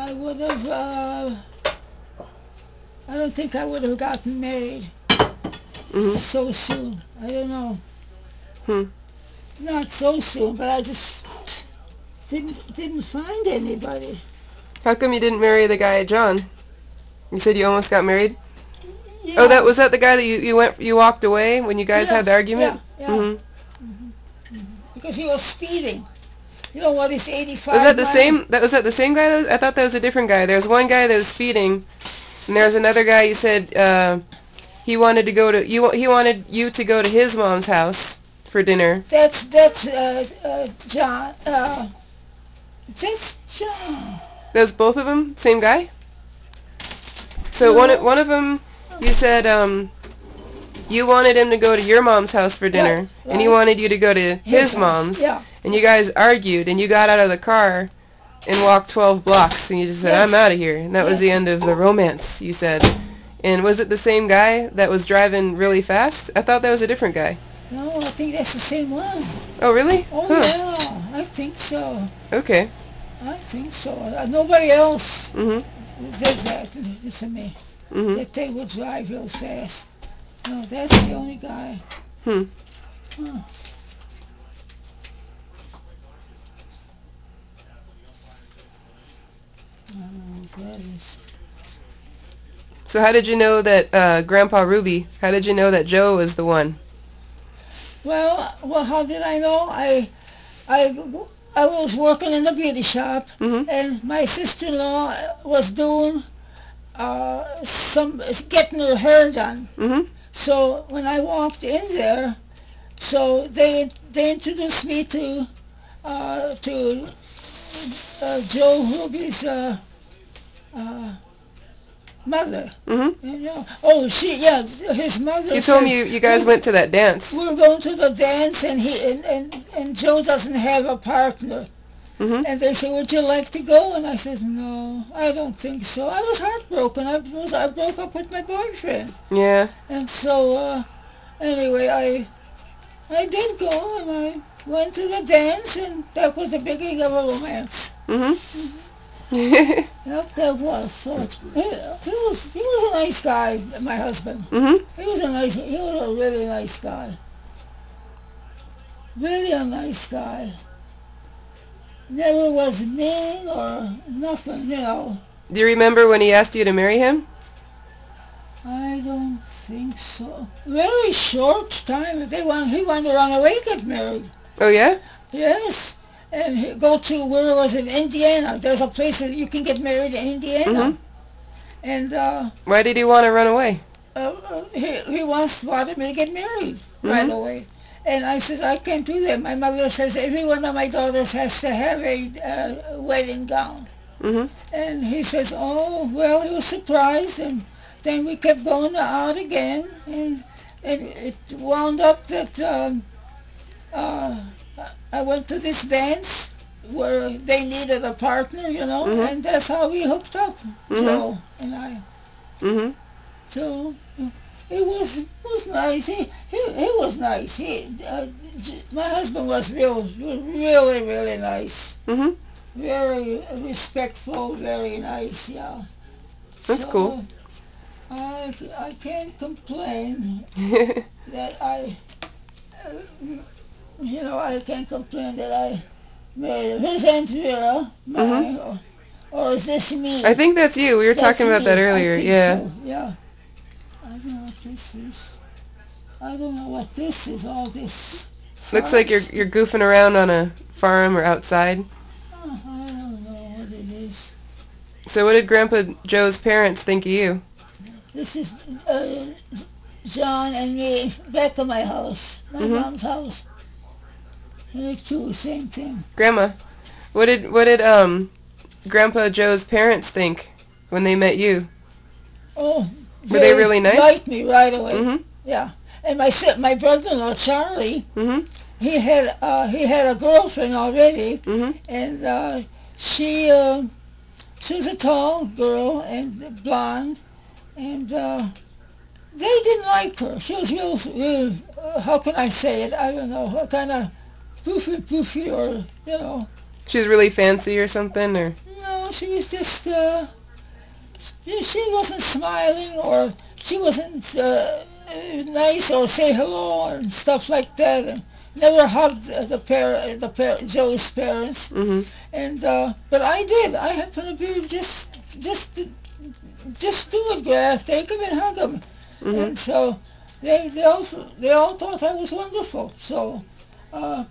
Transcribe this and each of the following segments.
I would have, I don't think I would have gotten married so soon. I don't know. Not so soon, but I just didn't find anybody. How come you didn't marry the guy, John? You said you almost got married? Yeah. Oh, was that the guy that you walked away when you guys had the argument? Yeah. Because he was speeding. You know what is 85 Was that the miles? same? Was that the same guy? I thought that was a different guy. There was one guy that was speeding, and there was another guy. You said he wanted to go to he wanted you to go to his mom's house for dinner. That's John. Just John. That was both of them? Same guy? So No. one of them, you said you wanted him to go to your mom's house for dinner, Right. and he wanted you to go to his house. mom's. Yeah. And you guys argued, and you got out of the car and walked 12 blocks, and you just said, Yes. I'm out of here. And that was the end of the romance, you said. And was it the same guy that was driving really fast? I thought that was a different guy. No, I think that's the same one. Oh, really? Oh, Huh. yeah, I think so. Okay. I think so. Nobody else Mhm. did that to me. Mhm. That they would drive real fast. No, that's the only guy. Hmm. Huh. I don't know what that is. So how did you know that Grandpa Ruby? How did you know that Joe was the one? Well, how did I know? I was working in the beauty shop, and my sister-in-law was doing getting her hair done. So when I walked in there, so they introduced me to Joe Ruby's mother. And, his mother. You told me you guys went to that dance. We were going to the dance, and and Joe doesn't have a partner. And they said, would you like to go? And I said, no, I don't think so. I was heartbroken. I broke up with my boyfriend. Yeah. And so, anyway, I did go, and I went to the dance, and that was the beginning of a romance. Yep, that was. So he was a nice guy, my husband. He was a really nice guy. Really a nice guy. Never was mean or nothing, you know. Do you remember when he asked you to marry him? I don't think so. Very short time. He wanted to run away, get married. Oh, yeah? Yes. And he go to where it was in Indiana. There's a place that you can get married in Indiana. And why did he want to run away? he wanted me to get married right away. And I said, I can't do that. My mother says every one of my daughters has to have a wedding gown. And he says, oh, well, he was surprised. And then we kept going out again. And it wound up that I went to this dance where they needed a partner, you know, and that's how we hooked up, Joe and I. So it was nice. He was nice. My husband was really nice. Very respectful, very nice. Yeah. That's cool. I can't complain that I can't complain that I married him. Who's Aunt Vera? Or is this me? I think that's you. We were talking about that earlier. I think Yeah. so, yeah. I don't know what this is. I don't know what this is. All this. Looks like you're goofing around on a farm or outside. I don't know what it is. So what did Grandpa Joe's parents think of you? This is John and me back at my house, my mom's house. Here too, same thing. Grandma, what did Grandpa Joe's parents think when they met you? Oh, were they really nice? Liked me right away. Yeah, and my brother-in-law Charlie, he had a girlfriend already, and she was a tall girl and blonde, and they didn't like her. She was real how can I say it? I don't know, kind of poofy, or, you know. She was really fancy or something, or? No, she was just, she wasn't smiling, or she wasn't nice, or say hello and stuff like that, and never hugged Joe's parents. And but I did. I happened to be just do it, Graf. Take him and hug him. And so they all thought I was wonderful. So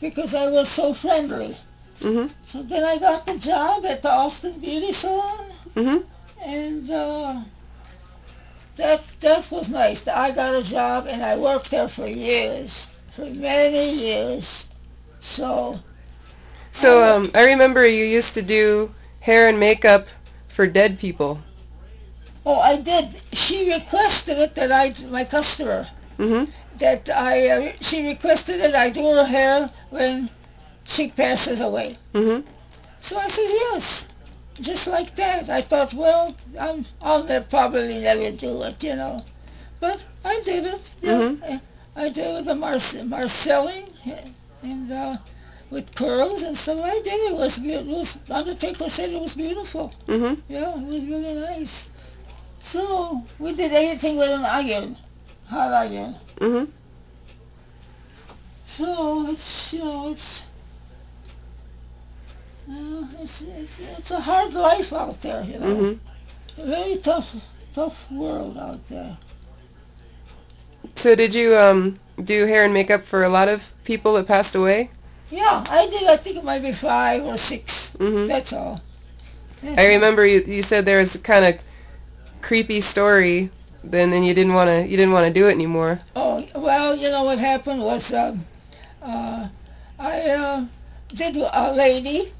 because I was so friendly. So then I got the job at the Austin Beauty Salon, and that was nice. I got a job, and I worked there for years, for many years. So I remember you used to do hair and makeup for dead people. Oh, I did. She requested it that my customer, that she requested that I do her hair when she passes away. So I said yes, just like that. I thought, well, I'll probably never do it, but I did it. Yeah, I did the Marcelling and with curls and stuff. I did it. It was Undertaker said it was beautiful. Yeah, it was really nice. So we did everything with an iron, hot iron. So it's it's a hard life out there, A very tough world out there. So did you do hair and makeup for a lot of people that passed away? Yeah, I did. I think it might be 5 or 6. That's all. I remember you said there was a kind of creepy story. Then you didn't want to do it anymore. Oh well, what happened was I did a lady,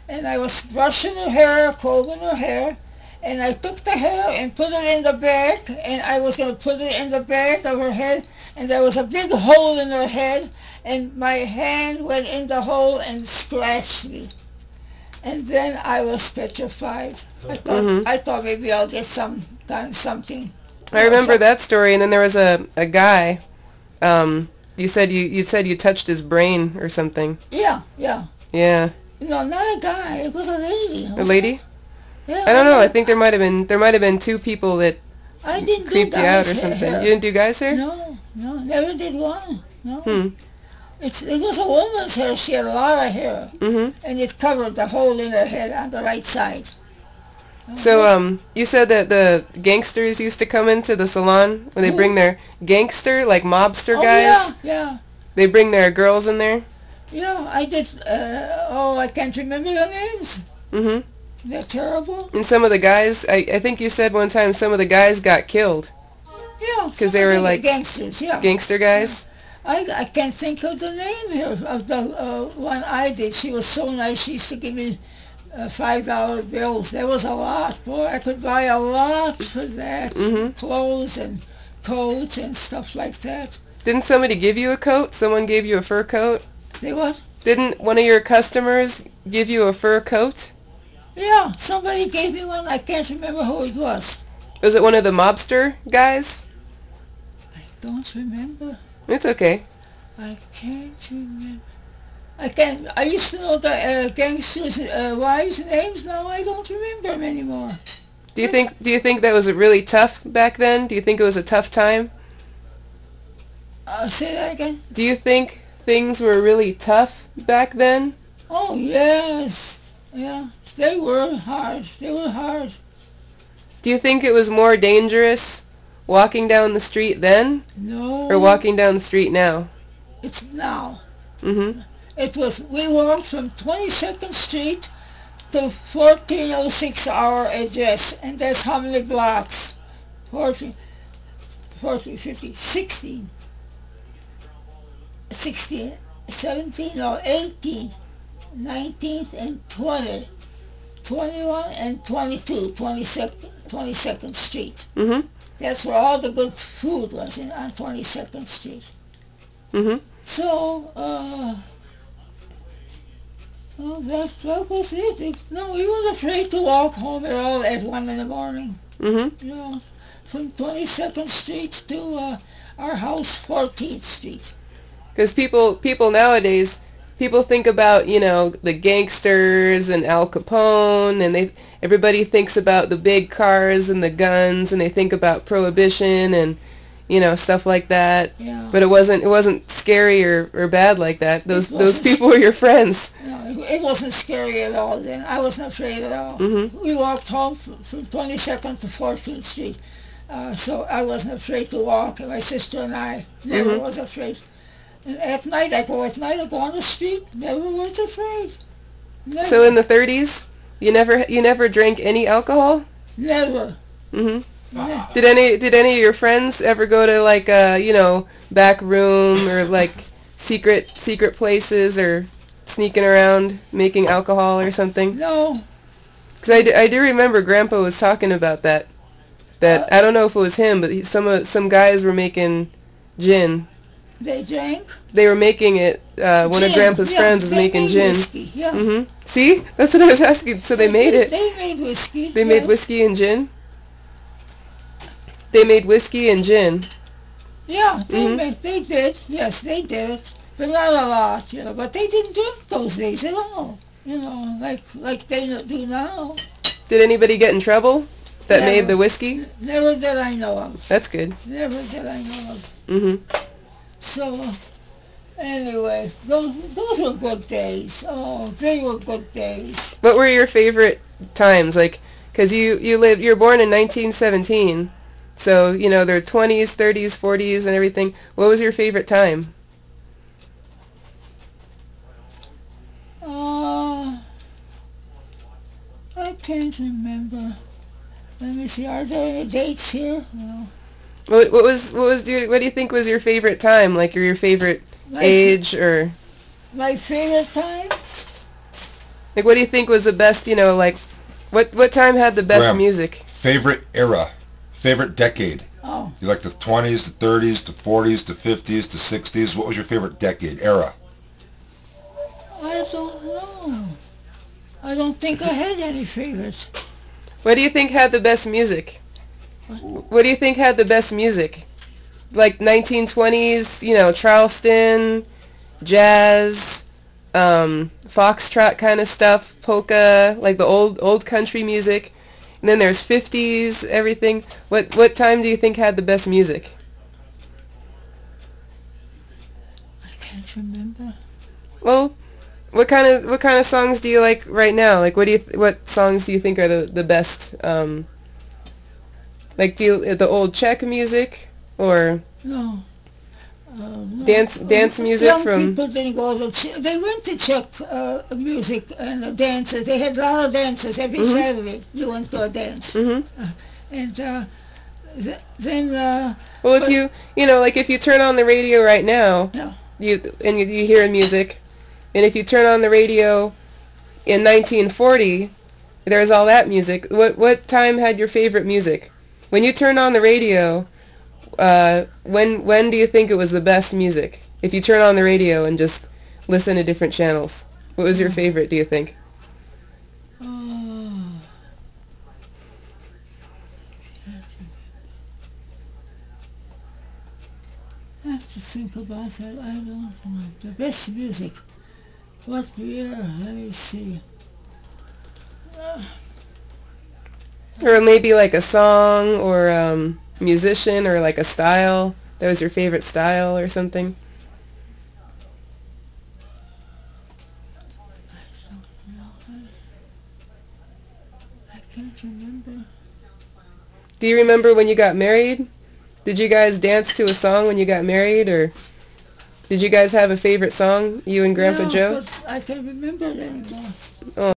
and I was brushing her hair, combing her hair, and I took the hair and put it in the bag, and I was going to put it in the bag of her head, and there was a big hole in her head, and my hand went in the hole and scratched me. And then I was petrified. I thought maybe I'll get something. I remember that story, and then there was a guy. You said you touched his brain or something. Yeah. Yeah. No, not a guy. It was a lady. A lady? Yeah. I don't know. I think there might have been 2 people that I didn't creeped do you out guys' or something. hair. You didn't do guys' hair? No, never did one. No. It was a woman's hair. She had a lot of hair, and it covered the hole in her head on the right side. So you said that the gangsters used to come into the salon when they bring their gangster, like mobster guys. Yeah. They bring their girls in there. Yeah, I did. I can't remember their names. They're terrible. And some of the guys, I think you said one time some of the guys got killed. Yeah, because they were like gangsters. Yeah, gangster guys. Yeah. I can't think of the name here of the one I did. She was so nice. She used to give me $5 bills. There was a lot. Boy, I could buy a lot for that. Clothes and coats and stuff like that. Didn't somebody give you a coat? Someone gave you a fur coat? They what? Didn't one of your customers give you a fur coat? Yeah, somebody gave me one. I can't remember who it was. Was it one of the mobster guys? I don't remember. It's okay. I can't remember. I used to know the gangsters' wives' names. Now I don't remember them anymore. Do you think that was really tough back then? Do you think it was a tough time? Say that again. Do you think things were really tough back then? Oh yes, yeah. They were hard. They were hard. Do you think it was more dangerous walking down the street then? No. Or walking down the street now? It's now. We walked from 22nd Street to 1406 our address, and that's how many blocks? 14, 50, 16, 17, no, 18, 19th and 20, 21 and 22, 22nd Street. That's where all the good food was, on 22nd Street. So, well, that was it. No, we weren't afraid to walk home at all at 1 in the morning. From 22nd Street to our house, 14th Street. Because people nowadays, people think about, you know, the gangsters and Al Capone, and everybody thinks about the big cars and the guns, and they think about Prohibition and, you know, stuff like that. Yeah. But it wasn't scary or bad like that. Those people were your friends. No, it wasn't scary at all then. I wasn't afraid at all. Mm-hmm. We walked home from 22nd to 14th Street. So I wasn't afraid to walk, and my sister and I never was afraid. And at night, I go on the street, never was afraid. Never. So in the 30s, you never drank any alcohol? Never. Mhm. Did any of your friends ever go to like you know, back room or like secret places or sneaking around making alcohol or something? No. Because I do remember Grandpa was talking about that. That I don't know if it was him, but some guys were making gin. They drank? They were making it. One of Grandpa's friends was making gin. Whiskey, yeah. Mhm. See, that's what I was asking. So they made it. They made whiskey. They made whiskey and gin. They made whiskey and gin. Yeah, they did. Yes, they did it, but not a lot, you know. But they didn't drink those days at all, you know, like they do now. Did anybody get in trouble that Never. made the whiskey? Never that I know of. That's good. Never that I know of. Mhm. So, anyway, those were good days. Oh, they were good days. What were your favorite times? Like, cause you were born in 1917, so you know there are 20s, 30s, 40s, and everything. What was your favorite time? I can't remember. Let me see. Are there any dates here? No. What do you think was your favorite time? Like your favorite age or? My favorite time? Like what do you think was the best? You know, like what time had the best music? Favorite era, favorite decade. Oh. You like the 20s, the 30s, the 40s, the 50s, the 60s. What was your favorite decade era? I don't know. I don't think I had any favorites. What do you think had the best music? What do you think had the best music? Like 1920s, you know, Charleston, jazz, foxtrot kind of stuff, polka, like the old country music. And then there's 50s, everything. What time do you think had the best music? I can't remember. Well, what kind of songs do you like right now? Like what songs do you think are the best? Like the old Czech music or no. No. dance music young from? People didn't go to. They went to Czech music and dances. They had a lot of dances every Saturday. You went to a dance, and then. Well, if you know, like if you turn on the radio right now, Yeah. you hear music, and if you turn on the radio in 1940, there's all that music. What time had your favorite music? When you turn on the radio, when do you think it was the best music? If you turn on the radio and just listen to different channels, what was your favorite, do you think? I have to think about that. I don't know. The best music. What year? Let me see. Or maybe like a song or musician or like a style that was your favorite style or something. I don't know. I can't remember. Do you remember when you got married? Did you guys dance to a song when you got married, or did you guys have a favorite song, you and Grandpa Joe? But I can't remember it anymore. Oh.